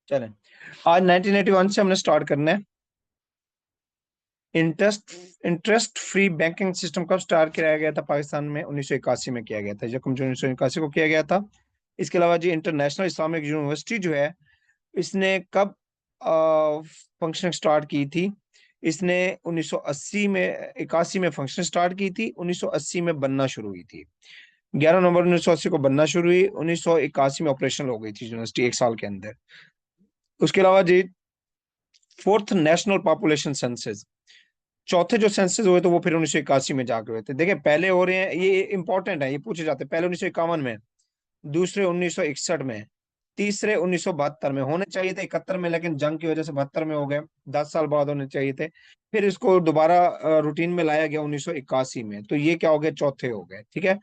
चलें, आज 1981 से हमने स्टार्ट करना है। Interest interest free banking system कब स्टार्ट किया गया था पाकिस्तान में? 1981 में किया गया था, जब 1981 को किया गया था। इसके अलावा जी इंटरनेशनल इस्लामिक यूनिवर्सिटी जो है, इसने कब फंक्शन स्टार्ट की थी? इसने 1980 में 81 में फंक्शन स्टार्ट की थी, 1980 में बनना शुरू हुई थी। 11 नवंबर 1980 को बनना शुरू हुई, 1981 में ऑपरेशनल हो गई थी यूनिवर्सिटी, एक साल के अंदर। उसके अलावा जी फोर्थ नेशनल पॉपुलेशन सेंसस, चौथे जो सेंसस हुए थे वो फिर 1981 में जाके हुए थे। देखिए पहले हो रहे हैं, ये इंपॉर्टेंट है, ये पूछे जाते हैं। पहले 1951 में, दूसरे 1961 में, तीसरे 1972 में। होने चाहिए थे 71 में, लेकिन जंग की वजह से 72 में हो गए। 10 साल बाद होने चाहिए थे। फिर इसको दोबारा रूटीन में लाया गया 1981 में, तो ये क्या हो गए, चौथे हो गए। ठीक है,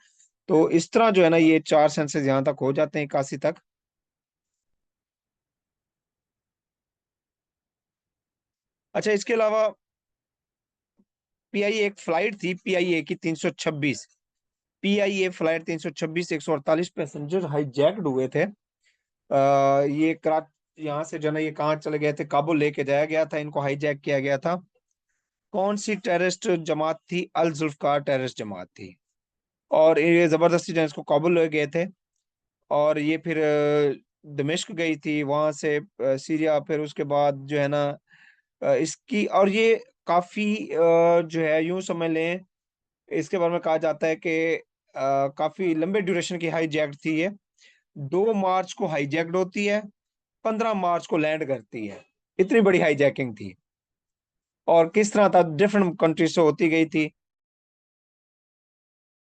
तो इस तरह जो है ना, ये चार सेंसस यहाँ तक हो जाते हैं 81 तक। अच्छा, इसके अलावा पीआईए एक फ्लाइट थी, पीआईए की 326, पीआईए फ्लाइट 326, 148 पैसेंजर हाईजैक्ड हुए थे। ये करा यहाँ से जो है ना, ये कहाँ चले गए थे? काबुल लेके जाया गया था, इनको हाईजैक किया गया था। कौन सी टेररिस्ट जमात थी? अल जुल्फकार टेररिस्ट जमात थी। और ये जबरदस्ती जो है इसको काबुल ले गए थे। और ये फिर दमिश्क गई थी, वहां से सीरिया, फिर उसके बाद जो है ना इसकी, और ये काफी जो है यूं समझ लें, इसके बारे में कहा जाता है कि काफी लंबे ड्यूरेशन की हाईजैक थी ये। 2 मार्च को हाईजैक्ड होती है, 15 मार्च को लैंड करती है। इतनी बड़ी हाईजैकिंग थी। और किस तरह था, डिफरेंट कंट्री से होती गई थी।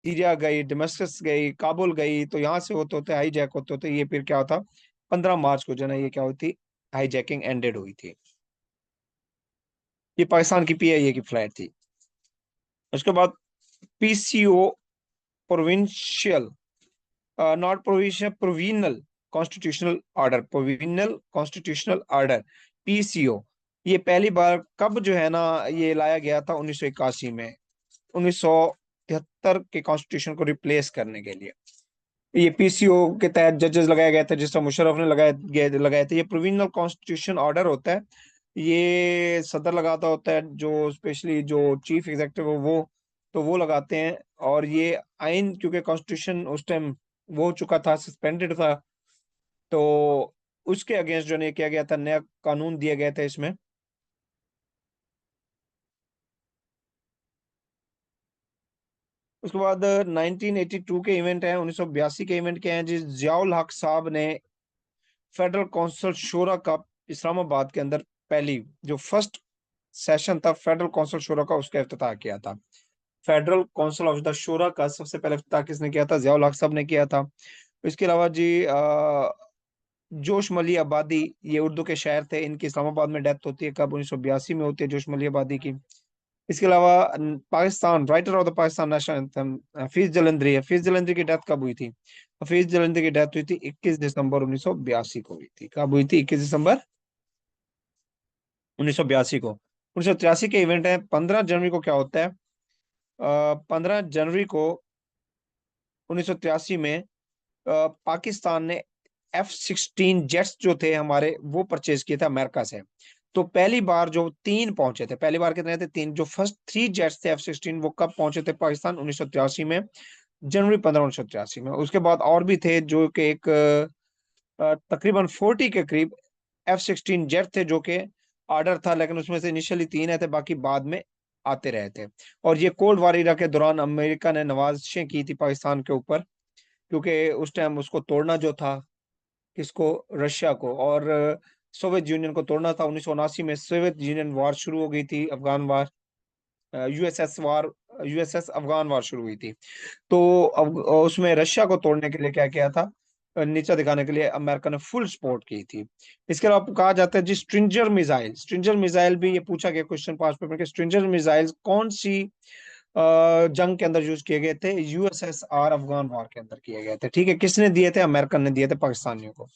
सीरिया गई, दमिश्क गई, काबुल गई, तो यहाँ से होते होते हाईजैक होते होते ये फिर क्या होता, 15 मार्च को जो है ना, ये क्या हुई थी, हाईजैकिंग एंडेड हुई थी। ये पाकिस्तान की पीआईए की फ्लाइट थी। उसके बाद PCO, provincial, not provincial, provisional constitutional order, provisional constitutional order, PCO. ये पहली बार कब जो है ना, ये लाया गया था 1981 में, 1973 के कॉन्स्टिट्यूशन को रिप्लेस करने के लिए। ये पीसीओ के तहत जजेस लगाए गए थे, जिस तरह मुशर्रफ ने लगाए थे। ये प्रोविजनल कॉन्स्टिट्यूशन ऑर्डर होता है, ये सदर लगाता होता है, जो स्पेशली जो चीफ एग्जेक्टिव है वो, तो वो लगाते हैं। और ये आइन, क्योंकि कॉन्स्टिट्यूशन उस टाइम वो हो चुका था, सस्पेंडेड था, तो उसके अगेंस्ट जो ने किया गया था, नया कानून दिया गया था इसमें। उसके बाद 1982 के इवेंट है, 1982 के इवेंट के हैं जी। जियाउल हक साहब ने फेडरल काउंसिल शूरा का इस्लामाबाद के अंदर, पहली जो फर्स्ट सेशन था फेडरल काउंसिल शूरा का, उसका इफ्तिताह किया था। फेडरल काउंसिल ऑफ द शूरा का सबसे पहले इफ्तिताह किसने किया था? जियाउल हक साहब ने किया था। इसके अलावा जी जोश मली आबादी, ये उर्दू के शायर थे, इनकी इस्लामाबाद में डेथ होती है कब? 1982 में होती है जोश मली आबादी की। इसके अलावा Pakistan writer of the Pakistan national anthem Hafeez Jalandhari, Hafeez Jalandhari की डेथ कब हुई थी? हफीज जलंधरी की डेथ हुई थी 21 दिसंबर 1982 को हुई थी। कब हुई थी? 21 दिसंबर 1982 को। 1983 के इवेंट है। 15 जनवरी को क्या होता है? 15 जनवरी को 1983 में पाकिस्तान ने F-16 जेट्स जो थे हमारे, वो परचेज किए थे अमेरिका से। तो पहली बार जो तीन पहुंचे थे, पहली बार कितने थे? तीन। जो फर्स्ट 3 जेट्स थे F-16, वो कब पहुंचे थे पाकिस्तान? 1983 में, जनवरी 15, 1983 में। उसके बाद और भी थे, जो कि एक तकरीबन 40 के करीब F-16 जेट थे, जो कि ऑर्डर था, लेकिन उसमें से इनिशियली तीन आए थे, बाकी बाद में आते रहे थे। और ये कोल्ड वार इरा के दौरान अमेरिका ने नवाजिशें की थी पाकिस्तान के ऊपर, क्योंकि उस टाइम उसको तोड़ना जो था, किसको? रशिया को। और सोवियत यूनियन को तोड़ना था। 1979 में सोवियत यूनियन वार शुरू हो गई थी, अफगान वार, यूएसएस वार, यूएसएस अफगान वार शुरू हुई थी। तो अब उसमें रशिया को तोड़ने के लिए क्या किया था? नीचा दिखाने के लिए अमेरिका ने फुल सपोर्ट की थी। इसके अलावा कहा जाता है जी स्ट्रिंजर मिसाइल, स्ट्रिंजर मिसाइल भी ये पूछा गया क्वेश्चन पांच पेपर के। स्ट्रिंजर मिसाइल कौन सी जंग के अंदर यूज किए गए थे? यूएसएसआर अफगान वॉर के अंदर किए गए थे। ठीक है, किसने दिए थे? अमेरिकन ने दिए थे पाकिस्तानियों को।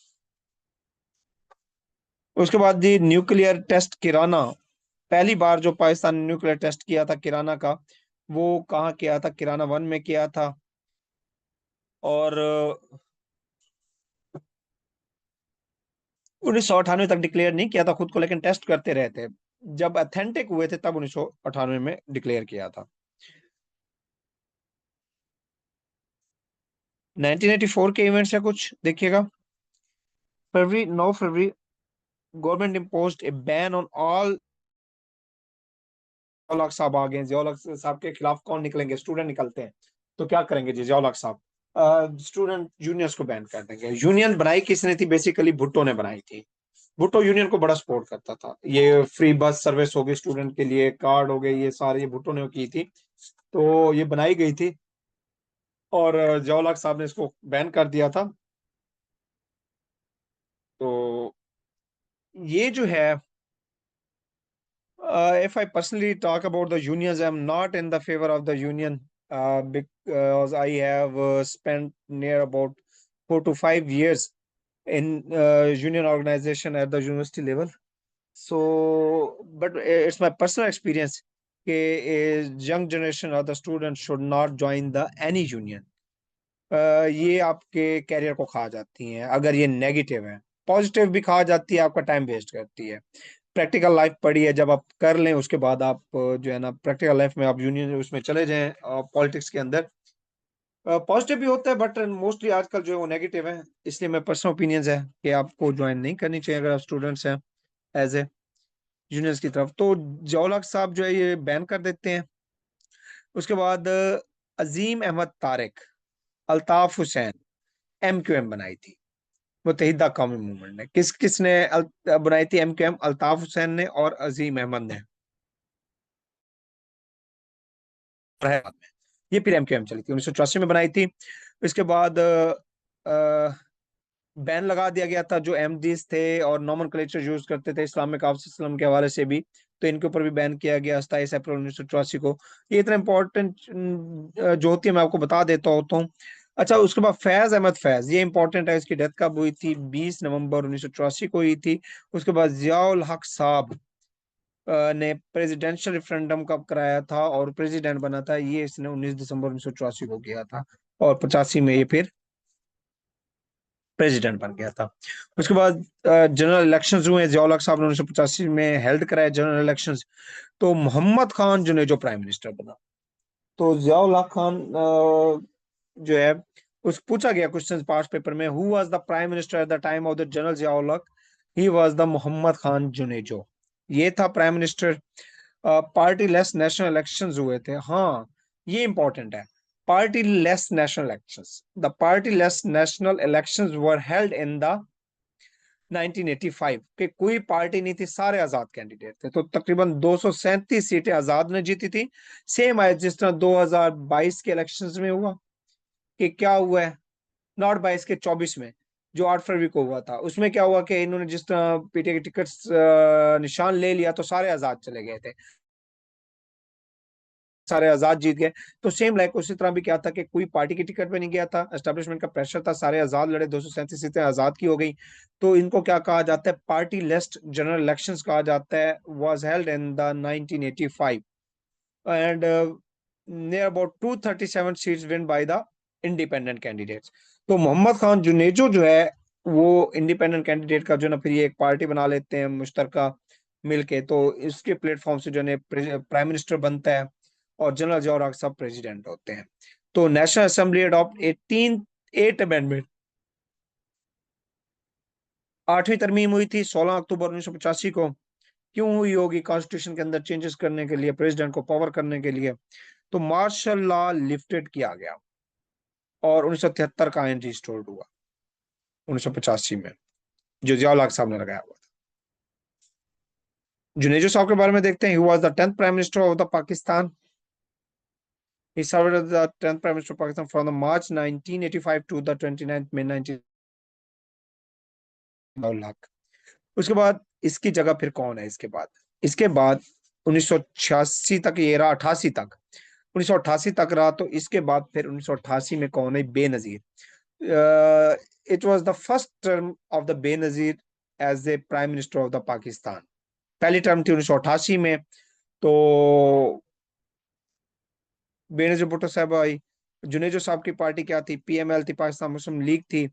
उसके बाद जी न्यूक्लियर टेस्ट किराना, पहली बार जो पाकिस्तान ने न्यूक्लियर टेस्ट किया था किराना का, वो कहाँ किया था? किराना 1 में किया था। और 1998 तक डिक्लेयर नहीं किया था खुद को, लेकिन टेस्ट करते रहे थे। जब अथेंटिक हुए थे तब 1998 में डिक्लेयर किया था। 1984 के इवेंट्स है कुछ, देखिएगा। February 9 February, government imposed a ban on all. Ziaul Haq साहब आ गए। जियाउल हक साहब के खिलाफ कौन निकलेंगे? स्टूडेंट निकलते हैं। तो क्या करेंगे जी जियाउल हक साहब? स्टूडेंट यूनियंस को बैन कर देंगे। यूनियन बनाई किसने थी? बेसिकली भुट्टो ने बनाई थी। भुट्टो यूनियन को बड़ा सपोर्ट करता था। ये फ्री बस सर्विस हो गई स्टूडेंट के लिए, कार्ड हो गए, ये सारे ये भुट्टो ने की थी। तो ये बनाई गई थी और जियाउल हक साहब ने इसको बैन कर दिया था। तो ये जो है, if I personally talk about the unions, I'm not in the favor of the union, because I have spent near about 4 to 5 years in union organization at the university level. So, but it's my personal experience that a young generation or the students should not join the any union. ये आपके career को खा जाती हैं अगर ये negative है। Positive भी खा जाती है, आपका टाइम वेस्ट करती है। प्रैक्टिकल लाइफ पढ़ी है, जब आप कर लें उसके बाद आप जो है ना प्रैक्टिकल लाइफ में आप यूनियन उसमें चले जाएं पॉलिटिक्स के अंदर। पॉजिटिव भी होता है बट मोस्टली आजकल जो है वो नेगेटिव है। इसलिए मैं पर्सनल ओपिनियंस है कि आपको ज्वाइन नहीं करनी चाहिए अगर आप स्टूडेंट्स हैं एज ए जूनियर्स की तरफ। तो जौलक साहब जो है ये बैन कर देते हैं। उसके बाद अजीम अहमद तारिक, अल्ताफ हुसैन, MQM बनाई थी। मुत्तहिदा कौमी मूवमेंट ने किसने बनाई थी? MQM अल्ताफ हुसैन ने और अजीम अहमद ने। बाद में ये फिर MQM चली थी, 1984 में बनाई थी। इसके बाद बैन लगा दिया गया था जो एमडीज थे और नॉमेनक्लेचर यूज करते थे इस्लामिक ऑफिस के हवाले से भी। तो इनके ऊपर भी बैन किया गया 27 अप्रैल 1984 को। ये इतना इंपॉर्टेंट जो होती है मैं आपको बता देता होता हूँ। अच्छा, उसके बाद फैज अहमद फैज, ये इंपॉर्टेंट है। इसकी डेथ कब हुई थी? 20 नवंबर 1984 को हुई थी। उसके बाद जियाउल हक साहब ने प्रेसिडेंशियल रेफरेंडम कब कराया था और प्रेसिडेंट बना था? ये इसने 19 दिसंबर 1984 को किया था और 85 में ये फिर प्रेसिडेंट बन गया था। उसके बाद जनरल इलेक्शंस हुए। जियाउल हक साहब ने 1985 में हेल्ड कराए जनरल इलेक्शंस। तो मोहम्मद खान जुनेजो प्राइम मिनिस्टर बना। तो जियाउल हक खान जो है उस पूछा गया क्वेश्चन पास पेपर में, who was the prime minister at the time of the general Ziaul Haq? He was the Mohammad Khan Junejo. ये था prime minister. Partyless national elections हुए थे। हाँ, ये इंपॉर्टेंट है। Partyless national elections, the partyless national elections were held in the 1985 के कोई party नहीं थी, सारे आजाद कैंडिडेट थे। तो तकरीबन 237 सीटें आजाद ने जीती थी। सेम है जिस तरह 2022 के इलेक्शंस में हुआ। कि क्या हुआ है? नॉट 22 के 24 में जो 8 फरवरी को हुआ था, उसमें क्या हुआ कि इन्होंने जिस तरह पीटीआई के टिकट निशान ले लिया तो सारे आजाद चले गए थे, सारे आजाद जीत गए। तो सेम लाइक उसी तरह भी क्या था कि कोई पार्टी की टिकट पे नहीं गया था, एस्टेब्लिशमेंट का प्रेशर था, सारे आजाद लड़े, 237 सीटें आजाद की हो गई। तो इनको क्या कहा जाता है? पार्टी लिस्ट जनरल इलेक्शंस कहा जाता है। Was held in the 1985 and near about 237 seats win by the independent candidates. तो मोहम्मद खान जुनेजो जो है वो इंडिपेंडेंट कैंडिडेट का जो ना फिर ये एक पार्टी बना लेते हैं मुश्तरका मिलके। तो इसके प्लेटफॉर्म से जो है प्राइम मिनिस्टर बनता है और जनरल जियाउल हक साहब प्रेसिडेंट होते हैं। तो नेशनल असेंबली अडॉप्ट 8 अमेंडमेंट, 8वीं तरमीम हुई थी 16 अक्टूबर 1985 को। क्यों हुई होगी? कॉन्स्टिट्यूशन के अंदर चेंजेस करने के लिए, प्रेसिडेंट को पावर करने के लिए। तो मार्शल लॉ लिफ्टेड किया गया और 1973 का आयन रिस्टोर्ड हुआ 1985 में, जो जियाउल हक साहब ने लगाया हुआ था। जुनेजो साहब के बारे में देखते हैं। ही was the 10th prime minister of the Pakistan. He served as the 10th Prime Minister of Pakistan from the March 1985 to the 29th May 19 lakh. उसके बाद इसकी जगह फिर कौन है? इसके बाद 1986 तक ये रहा, 88 तक, 1988 तक रहा। तो इसके बाद फिर 1988 में कौन है? Benazir. It was the first term of the Benazir as a prime minister of the Pakistan. पहली टर्म थी 1988 में। तो बेनजीर भुट्टो साहब आई। जुनेजो साहब की पार्टी क्या थी? PML थी, पाकिस्तान मुस्लिम लीग थी।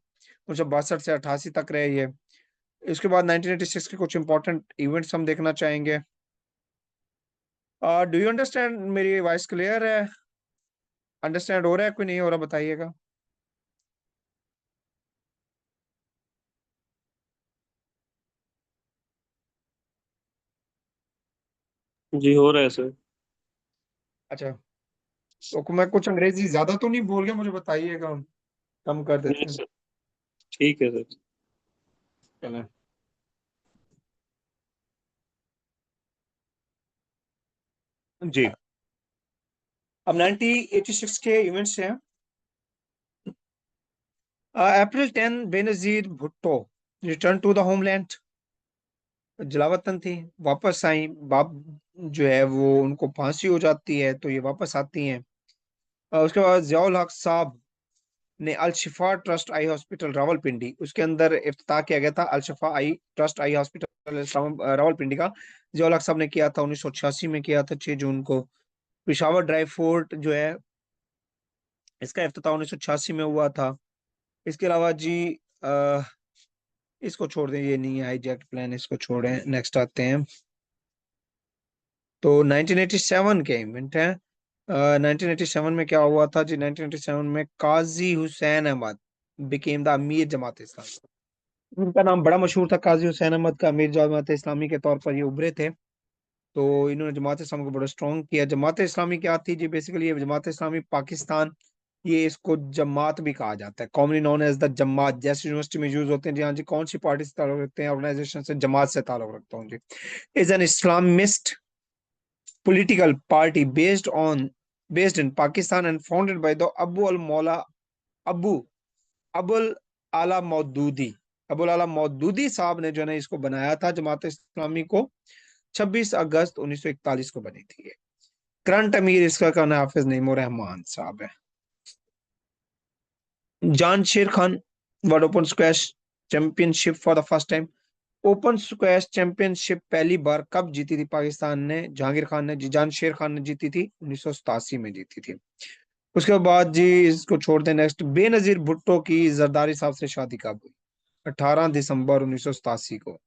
1962 से 88 तक रहे ये। इसके बाद 1986 के कुछ इंपॉर्टेंट इवेंट्स हम देखना चाहेंगे। Do you understand? मेरी वॉइस क्लियर है? अंडरस्टैंड हो रहा है, कोई नहीं हो रहा बताइएगा। जी हो रहा है सर। अच्छा, तो मैं कुछ अंग्रेजी ज्यादा तो नहीं बोल गया, मुझे बताइएगा, कम कर नहीं देते हैं। सर, ठीक है सर। चलें। जी, अब 1986 के इवेंट्स हैं। April 10, Benazir Bhutto return to the homeland. जलावतन थी, वापस आई। बाप जो है वो, उनको फांसी हो जाती है तो ये वापस आती हैं। उसके बाद जियाउल हक साहब ने अल शिफा ट्रस्ट आई हॉस्पिटल रावलपिंडी, उसके अंदर इफ्तिताह किया गया था अल शिफा I trust eye hospital Rawalpindi का। जियाउल हक साहब ने किया था, 1986 में किया था, 6 जून को। पिशावर ड्राई फोर्ट जो है, इसका इफ्तिताह 1986 में हुआ था। इसके अलावा जी, अ, इसको छोड़ दें, ये नहीं है हाईजैक प्लान, इसको छोड़ें, नेक्स्ट आते हैं। तो 1987 के इवेंट है। 1987 में क्या हुआ था जी? 1987 में काजी हुसैन अहमद बिकेम द अमीर जमात इस्लामी। उनका नाम बड़ा मशहूर था, काजी हुसैन अहमद का अमीर जमात इस्लामी के तौर पर ये उभरे थे। तो इन्होंने जमात इस्लामी को बड़ा स्ट्रॉन्ग किया। जमात इस्लामी क्या थी जी? बेसिकली ये जमात इस्लामी पाकिस्तान, ये इसको जमात भी कहा जाता है, कॉमनली नोन एज द जमात। जैसे यूनिवर्सिटी में यूज होते हैं जी, हाँ जी, कौन सी पार्टी से ताल्लुक रखते हैं? ऑर्गेनाइजेशन से, जमात से ताल्लुक रखता हूँ जी। Is an Islamist political party based in Pakistan and founded by the Abu Abul Ala Maududi। Abul आला मौदूदी साहब ने जो है ना इसको बनाया था, जमात इस्लामी को। 26 अगस्त 1941 को बनी थी ये। करंट अमीर इसका का नाम हाफिज नईमुर रहमान साहब है। जान शेर Khan world open squash championship for the first time. Open squash championship पहली बार कब जीती थी पाकिस्तान ने? जहांगीर खान ने, जान शेर खान ने जीती थी, 1987 में जीती थी। उसके बाद जी, इसको छोड़ दें, नेक्स्ट, बेनजीर भुट्टो की जरदारी साहब से शादी कब हुई? 18 दिसंबर 1987 को।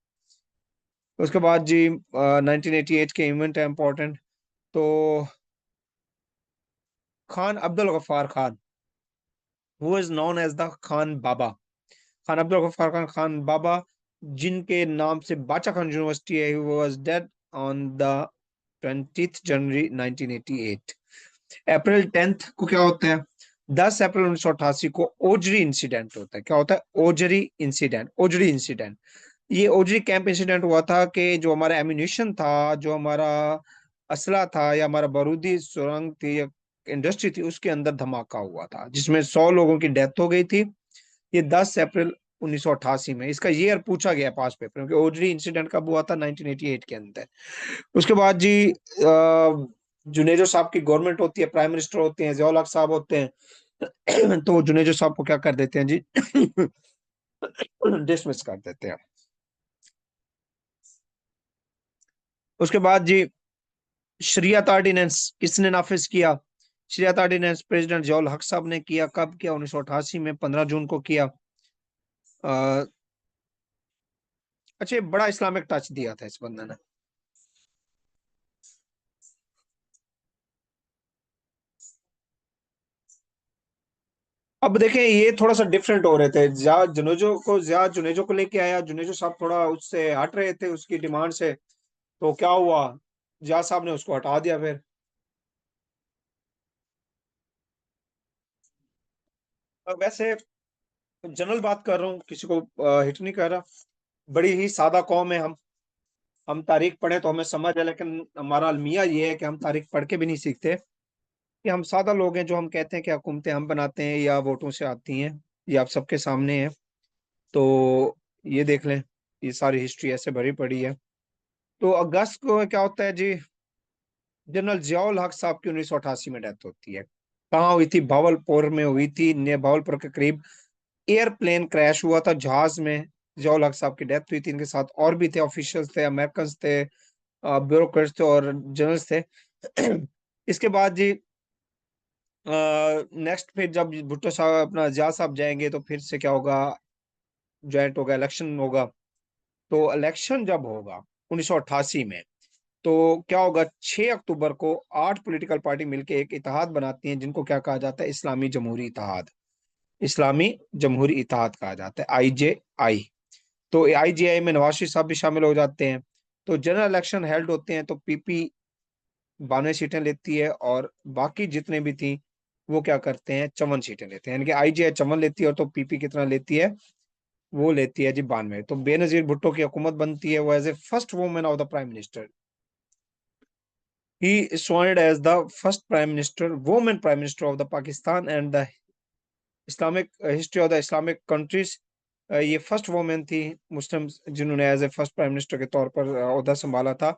उसके बाद जी, 1988 के इवेंट है इंपॉर्टेंट। तो Khan Abdul Ghaffar Khan, who is known as the Khan Baba. Khan Abdul Ghaffar Khan, Khan Baba, जिनके नाम से बाचा खान यूनिवर्सिटी है, was dead on the 20 January 1988। April 10 को क्या होता है? 10 अप्रैल 1988 को ओजरी इंसिडेंट होता है। क्या होता है? ओजरी इंसिडेंट। ओजरी इंसिडेंट, ये ओजरी कैंप इंसिडेंट हुआ था कि जो हमारा एम्यूनिशन था, जो हमारा असला था, या हमारा बारूदी सुरंग थी या इंडस्ट्री थी, उसके अंदर धमाका हुआ था जिसमें 100 लोगों की डेथ हो गई थी। ये 10 अप्रैल 1988 में। इसका ईयर पूछा गया पास पेपर में कि ओजरी इंसिडेंट कब हुआ था? 1988 के अंदर। उसके बाद जी, जुनेजो साहब की गवर्नमेंट होती है, प्राइम मिनिस्टर होते हैं, जियाउल हक साहब होते हैं। तो जुनेजो साहब को क्या कर देते हैं जी? डिसमिस कर देते हैं। उसके बाद जी, शरियत ऑर्डिनेंस किसने नाफिज किया? शरियत ऑर्डिनेंस प्रेसिडेंट जियाउल हक साहब ने किया। कब किया? 1988 में, 15 जून को किया। अ, अच्छा, बड़ा इस्लामिक टच दिया था इस बंदे ने। अब देखें, ये थोड़ा सा डिफरेंट हो रहे थे। जिया जुनेजो को लेके आया, जुनेजो साहब थोड़ा उससे हट रहे थे, उसकी डिमांड से। तो क्या हुआ? जिया साहब ने उसको हटा दिया फिर। वैसे जनरल बात कर रहा हूँ, किसी को हिट नहीं कर रहा। बड़ी ही सादा कौम है हम तारीख पढ़े तो हमें समझ है, लेकिन हमारा अलमिया ये है कि हम तारीख पढ़ के भी नहीं सीखते। कि हम सादा लोग हैं, जो हम कहते हैं कि हुकूमतें हम बनाते हैं या वोटों से आती हैं। ये आप सबके सामने है। तो ये देख लें, ये सारी हिस्ट्री ऐसे भरी पड़ी है। तो अगस्त को क्या होता है जी? जनरल जियाउल हक साहब की 1988 में डेथ होती है। कहाँ हुई थी? भावलपुर में हुई थी, ने भावलपुर के करीब एयरप्लेन क्रैश हुआ था, जहाज में जियाउल हक साहब की डेथ हुई थी। इनके साथ और भी थे, ऑफिशियल्स थे, अमेरिकन थे, ब्यूरोक्रेट्स थे और जनरल्स थे। इसके बाद जी, नेक्स्ट फिर जब भुट्टो साहब, अपना जिया साहब जाएंगे तो फिर से क्या होगा? ज्वाइंट होगा, इलेक्शन होगा। तो इलेक्शन जब होगा 1988 में, तो क्या होगा, 6 अक्टूबर को 8 पॉलिटिकल पार्टी मिलकर एक इत्तेहाद बनाती हैं, जिनको क्या कहा जाता है, इस्लामी जमहूरी इत्तेहाद। इस्लामी जमहूरी इत्तेहाद कहा जाता है, IJI। तो IJI में नवाज शरीफ साहब भी शामिल हो जाते हैं। तो जनरल इलेक्शन हेल्ड होते हैं, तो PP 92 सीटें लेती है, और बाकी जितने भी थी वो क्या करते हैं, 54 सीटें लेते हैं। यानी कि IJI 54 लेती है, और तो PP कितना लेती है, वो लेती है जी 92। तो बेनजीर भुट्टो की हुकूमत बनती है, वो as a first women of the prime minister. He स्वाइंड as the first prime minister, women prime minister of the Pakistan and the Islamic history of the Islamic countries. ये फर्स्ट वुमेन थी मुस्लिम जिन्होंने as a first prime minister के तौर पर ओहदा संभाला था।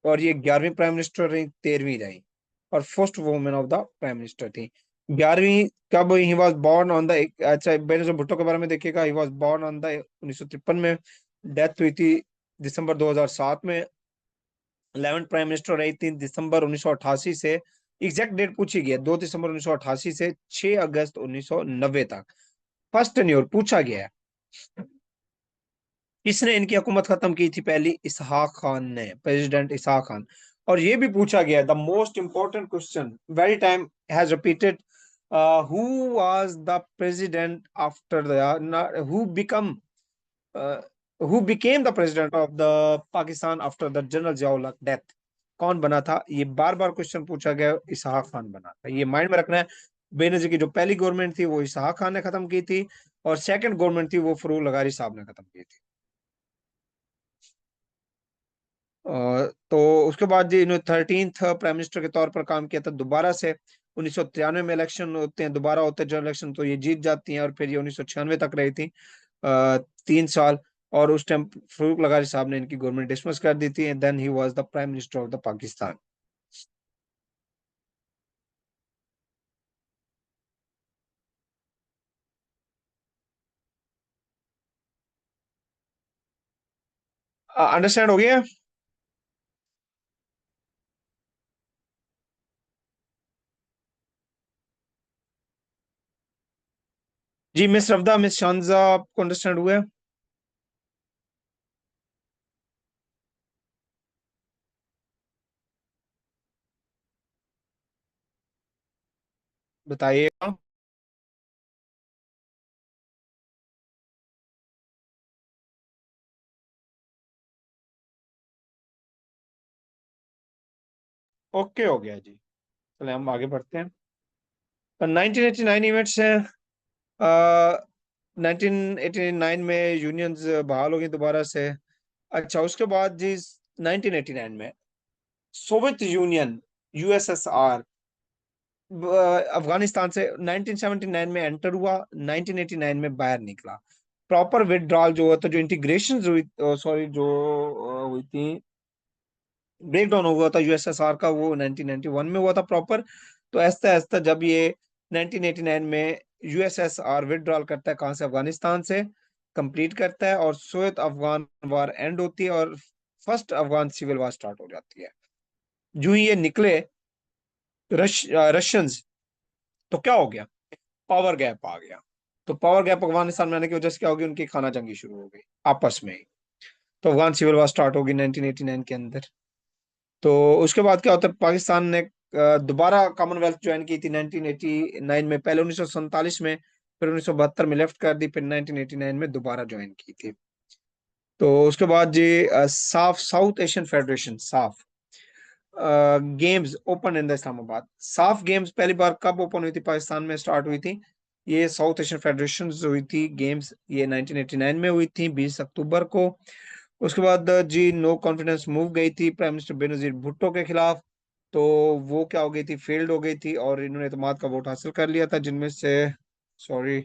और ये 11वीं प्राइम मिनिस्टर रही, 13वीं रही, और first women of the prime minister थी। 11वीं कब, he was born on the, अच्छा बेनजीर भुट्टो के बारे में देखिएगा, he was born on the 1953 में, डेथ हुई थी दिसंबर 2007 में। 11th प्राइम मिनिस्टर रही थी दिसंबर 1988 से, एग्जैक्ट डेट पूछी गई है, 2 दिसंबर 1988 से 6 अगस्त 1990 तक। फर्स्ट टेन्योर पूछा गया है। किसने इनकी हुकूमत खत्म की थी पहली, इसहाक खान ने, प्रेसिडेंट इसहाक खान। और ये भी पूछा गया, the most important question very time has repeated, who was the president after the, who became the president of the Pakistan after the general Ziaul हक डेथ। कौन बना था, ये बार बार क्वेश्चन पूछा गया, इसहाक खान बना था, ये माइंड में रखना है। बेनजीर की जो पहली गवर्नमेंट थी वो इसहाक खान ने खत्म की थी, और सेकंड गवर्नमेंट थी वो फरूक लगारी साहब ने खत्म की थी। तो उसके बाद जी इन्होंने 13th प्राइम मिनिस्टर के तौर पर काम किया था दोबारा से। 1993 में इलेक्शन होते हैं, दोबारा होते हैं जनरल इलेक्शन, तो ये जीत जाती हैं, और फिर ये 1996 तक रही थी, 3 साल। और उस टाइम फरूक लगारी साहब ने इनकी गवर्नमेंट डिसमिस कर दी थी, and then he was the prime minister of the Pakistan. Understand हो गया? जी मिस रफदा, मिस शानजा, आपको अंडरस्टैंड हुआ है? बताइएगा। ओके हो गया जी। चलिए हम आगे बढ़ते हैं। 1989 इवेंट्स हैं। 1989 में यूनियंस बहाल हो गई दोबारा से। अच्छा, उसके बाद जी 1989 में सोवियत यूनियन, USSR, अफगानिस्तान से 1979 में एंटर हुआ, 1989 में बाहर निकला। प्रॉपर विदड्रॉल जो हुआ था, जो इंटीग्रेशन हुई, सॉरी, जो हुई थी, ब्रेक डाउन हुआ था USSR का, वो 1991 में हुआ था प्रॉपर। तो ऐसा ऐसा जब ये 1989 में USSR विदड्रॉल करता है, कहाँ से, अफगानिस्तान से, कंप्लीट करता है, और सोवियत अफगान वार एंड होती है, और first Afghan civil war start हो जाती है। जो ही ये निकले रशियंस, तो क्या हो गया, पावर गैप आ गया। तो पावर गैप अफगानिस्तान में आने की वजह से क्या होगी, उनकी खाना जंगी शुरू हो गई आपस में ही। तो अफगान सिविल वार स्टार्ट होगी 1989 के अंदर। तो उसके बाद क्या होता है, पाकिस्तान ने दोबारा कॉमनवेल्थ ज्वाइन की थी 1989 में, पहले 1947 में, फिर 1972 में लेफ्ट कर दी, फिर 1989 में दोबारा ज्वाइन की थी। तो उसके बाद जी साफ, साउथ एशियन फेडरेशन, साफ games open in the Islamabad. साफ गेम्स पहली बार कब ओपन हुई थी, पाकिस्तान में स्टार्ट हुई थी, ये साउथ एशियन फेडरेशन हुई थी गेम्स, ये 1989 में हुई थी 20 अक्टूबर को। उसके बाद जी नो कॉन्फिडेंस मूव गई थी प्राइम मिनिस्टर बेनजीर भुट्टो के खिलाफ। तो वो क्या हो गई थी, फेल्ड हो गई थी, और इन्होंने इत्तेमाद का वोट हासिल कर लिया था, जिनमें से, सॉरी,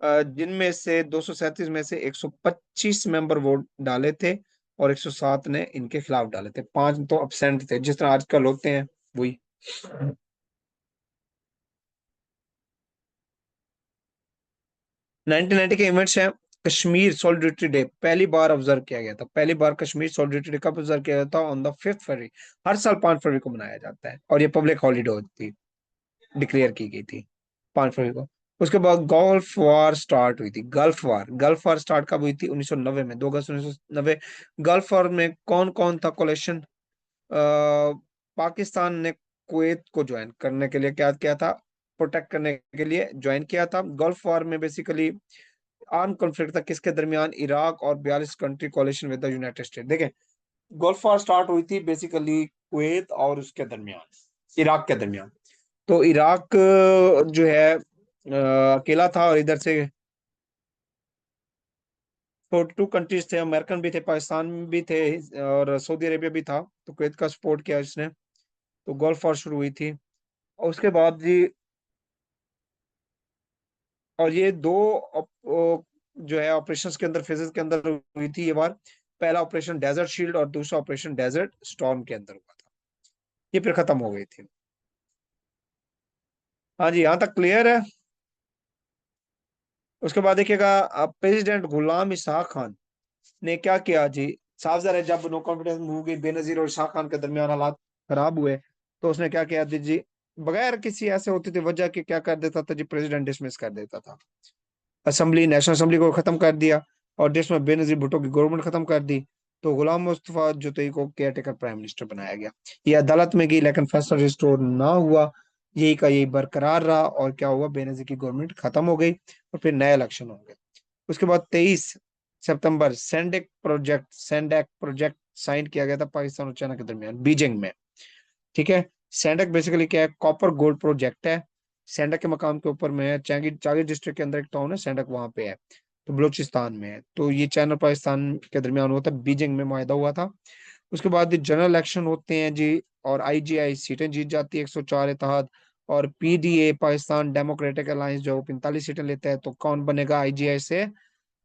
जिनमें से 237 में से 125 मेंबर वोट डाले थे, और 107 ने इनके खिलाफ डाले थे, 5 तो अब्सेंट थे, जिस तरह आजकल होते हैं वही। 1990 के इवेंट्स हैं। कश्मीर सॉलिडरिटी डे पहली बार ऑब्जर्व किया गया था, पहली बार कश्मीर सॉलिडरिटी डे कब ऑब्जर्व किया गया था, ऑन द 5 फरवरी। हर साल 5 फरवरी को मनाया जाता है, और ये पब्लिक हॉलीडे होती, डिक्लेयर की गई थी 5 फरवरी को। उसके बाद गल्फ वार स्टार्ट हुई थी। गल्फ वार स्टार्ट कब हुई थी? 1990 में, 2 अगस्त 1990। गल्फ वार में कौन कौन था कोलेशन? पाकिस्तान ने कुवैत को ज्वाइन करने के लिए क्या किया था? प्रोटेक्ट करने के लिए ज्वाइन किया था। गल्फ वार में बेसिकली आर्म कॉन्फ्लिक्ट था किसके दरमियान? इराक और 42 country coalition with the United State. देखें, गल्फ वार स्टार्ट हुई थी बेसिकली कुवैत और उसके दरमियान, इराक के दरमियान। तो इराक जो है अकेला था, और इधर से 42 कंट्रीज थे, अमेरिकन भी थे, पाकिस्तान भी थे, और सऊदी अरेबिया भी था। तो कुवैत का सपोर्ट किया इसने। तो गल्फ वॉर शुरू हुई थी। और उसके बाद जी, और ये दो जो है ऑपरेशंस के अंदर, फेजेस के अंदर हुई थी ये वार। पहला ऑपरेशन डेजर्ट शील्ड और दूसरा ऑपरेशन डेजर्ट स्टॉर्म के अंदर हुआ था। ये फिर खत्म हो गई थी। हाँ जी, यहाँ तक क्लियर है। उसके बाद देखिएगा, प्रेसिडेंट गुलाम इसहाक खान ने क्या किया जी? साफ ज़ाहिर है, जब नो कॉन्फिडेंस मूव गई बेनजीर और इसहाक खान के दरमियान, हालात खराब हुए, तो उसने क्या किया थी जी? बगैर किसी ऐसे होती थी वजह के क्या कर देता था जी? प्रेसिडेंट डिसमिस कर देता था। असेंबली, नेशनल असेंबली को खत्म कर दिया, और देश में बेनजीर भुट्टो की गवर्नमेंट खत्म कर दी। तो गुलाम मुस्तफा जोतई को केयर टेकर प्राइम मिनिस्टर बनाया गया। ये अदालत में गई, लेकिन फैसला रिस्टोर ना हुआ। यही का यही बरकरार रहा, और क्या हुआ? बेनजीर की गवर्नमेंट खत्म हो गई, और फिर नए इलेक्शन हो गए। उसके बाद 23 सितंबर सेंडेक प्रोजेक्ट साइन किया गया था पाकिस्तान और चाइना के दरमियान, बीजिंग में। ठीक है। सैंडक बेसिकली क्या है? कॉपर गोल्ड प्रोजेक्ट है। सैंडक के मकाम के ऊपर में है, चागी चागी डिस्ट्रिक्ट के अंदर एक टाउन है सैंडक, वहां पे है। तो बलूचिस्तान में है। तो ये चाइना और पाकिस्तान के दरमियान हुआ था, बीजिंग में मुआहदा हुआ था। उसके बाद जनरल इलेक्शन होते हैं जी, और आईजीआई सीटें जीत जाती है 104 इत्तेहाद। और पीडीए पाकिस्तान डेमोक्रेटिक अलायंस जो 45 सीटें लेता है। तो कौन बनेगा आईजीआई से?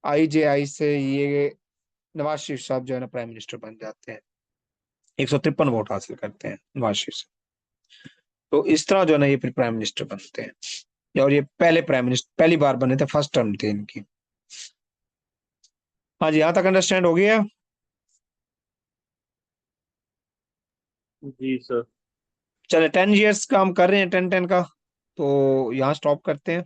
आईजेआई से ये नवाज शरीफ साहब जो है ना प्राइम मिनिस्टर बन जाते हैं। 153 वोट हासिल करते हैं नवाज शरीफ। तो इस तरह जो है ना ये फिर प्राइम मिनिस्टर बनते हैं, और ये पहले प्राइम मिनिस्टर पहली बार बने थे, फर्स्ट टर्म थी इनकी। हाँ जी, यहाँ तक अंडरस्टैंड हो गया। जी सर। चले, 10 ईयर्स का हम कर रहे हैं, 10 10 का। तो यहाँ स्टॉप करते हैं।